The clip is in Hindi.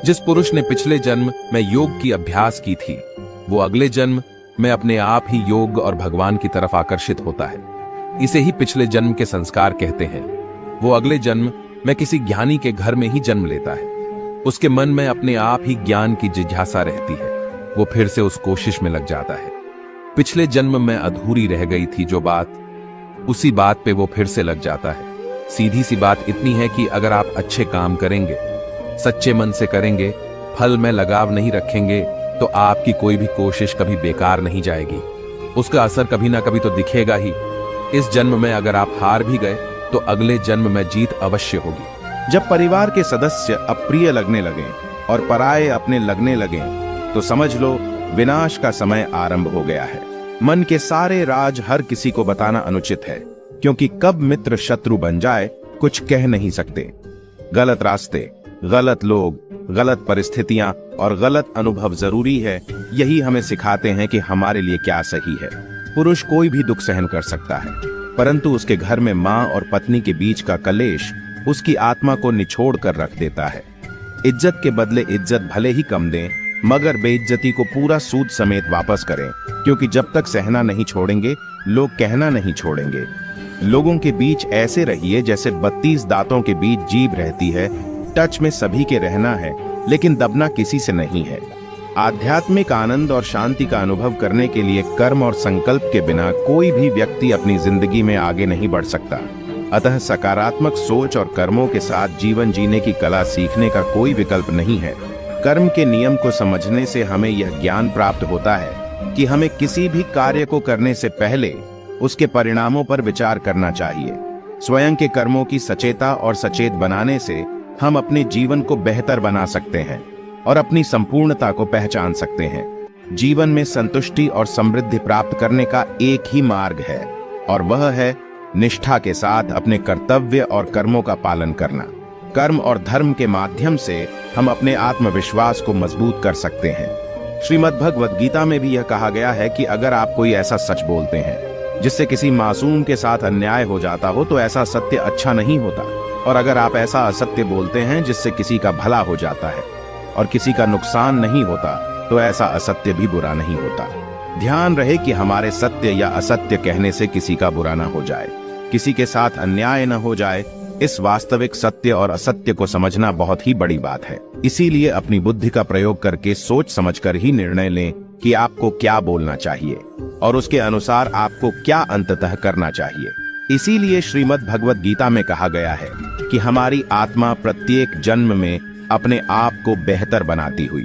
जिस पुरुष ने पिछले जन्म में योग की अभ्यास की थी, वो अगले जन्म में अपने आप ही योग और भगवान की तरफ आकर्षित होता है। इसे ही पिछले जन्म के संस्कार कहते हैं। वो अगले जन्म में किसी ज्ञानी के घर में ही जन्म लेता है। उसके मन में अपने आप ही ज्ञान की जिज्ञासा रहती है। वो फिर से उस कोशिश में लग जाता है। पिछले जन्म में अधूरी रह गई थी जो बात, उसी बात पे वो फिर से लग जाता है। सीधी सी बात इतनी है कि अगर आप अच्छे काम करेंगे, सच्चे मन से करेंगे, फल में लगाव नहीं रखेंगे, तो आपकी कोई भी कोशिश कभी बेकार नहीं जाएगी। उसका असर कभी ना कभी तो दिखेगा ही। इस जन्म में अगर आप हार भी गए तो अगले जन्म में जीत अवश्य होगी। जब परिवार के सदस्य अप्रिय लगने लगें और पराये अपने लगने लगें, तो समझ लो विनाश का समय आरंभ हो गया है। मन के सारे राज हर किसी को बताना अनुचित है, क्योंकि कब मित्र शत्रु बन जाए कुछ कह नहीं सकते। गलत रास्ते, गलत लोग, गलत परिस्थितियां और गलत अनुभव जरूरी है। यही हमें सिखाते हैं कि हमारे लिए क्या सही है। पुरुष कोई भी दुख सहन कर सकता है, परंतु उसके घर में मां और पत्नी के बीच का कलेश उसकी आत्मा को निचोड़ कर रख देता है। इज्जत के बदले इज्जत भले ही कम दें, मगर बेइज्जती को पूरा सूद समेत वापस करें, क्योंकि जब तक सहना नहीं छोड़ेंगे, लोग कहना नहीं छोड़ेंगे। लोगों के बीच ऐसे रहिए जैसे 32 दांतों के बीच जीभ रहती है। टच में सभी के रहना है, लेकिन दबना किसी से नहीं है। आध्यात्मिक आनंद और शांति का अनुभव करने के लिए कर्म और संकल्प के बिना कोई भी व्यक्ति अपनी जिंदगी में आगे नहीं बढ़ सकता। अतः सकारात्मक सोच और कर्मों के साथ जीवन जीने की कला सीखने का कोई विकल्प नहीं है। कर्म के नियम को समझने से हमें यह ज्ञान प्राप्त होता है कि हमें किसी भी कार्य को करने से पहले उसके परिणामों पर विचार करना चाहिए। स्वयं के कर्मों की सचेता और सचेत बनाने से हम अपने जीवन को बेहतर बना सकते हैं और अपनी संपूर्णता को पहचान सकते हैं। जीवन में संतुष्टि और समृद्धि प्राप्त करने का एक ही मार्ग है, और वह है निष्ठा के साथ अपने कर्तव्य और कर्मों का पालन करना। कर्म और धर्म के माध्यम से हम अपने आत्मविश्वास को मजबूत कर सकते हैं। श्रीमद् भगवद गीता में भी यह कहा गया है कि अगर आप कोई ऐसा सच बोलते हैं जिससे किसी मासूम के साथ अन्याय हो जाता हो, तो ऐसा सत्य अच्छा नहीं होता। और अगर आप ऐसा असत्य बोलते हैं जिससे किसी का भला हो जाता है और किसी का नुकसान नहीं होता, तो ऐसा असत्य भी बुरा नहीं होता। ध्यान रहे कि हमारे सत्य या असत्य कहने से किसी का बुरा ना हो जाए, किसी के साथ अन्याय न हो जाए। इस वास्तविक सत्य और असत्य को समझना बहुत ही बड़ी बात है। इसीलिए अपनी बुद्धि का प्रयोग करके सोच समझकर ही निर्णय लें कि आपको क्या बोलना चाहिए और उसके अनुसार आपको क्या अंततः करना चाहिए। इसीलिए श्रीमद् भगवद गीता में कहा गया है कि हमारी आत्मा प्रत्येक जन्म में अपने आप को बेहतर बनाती हुई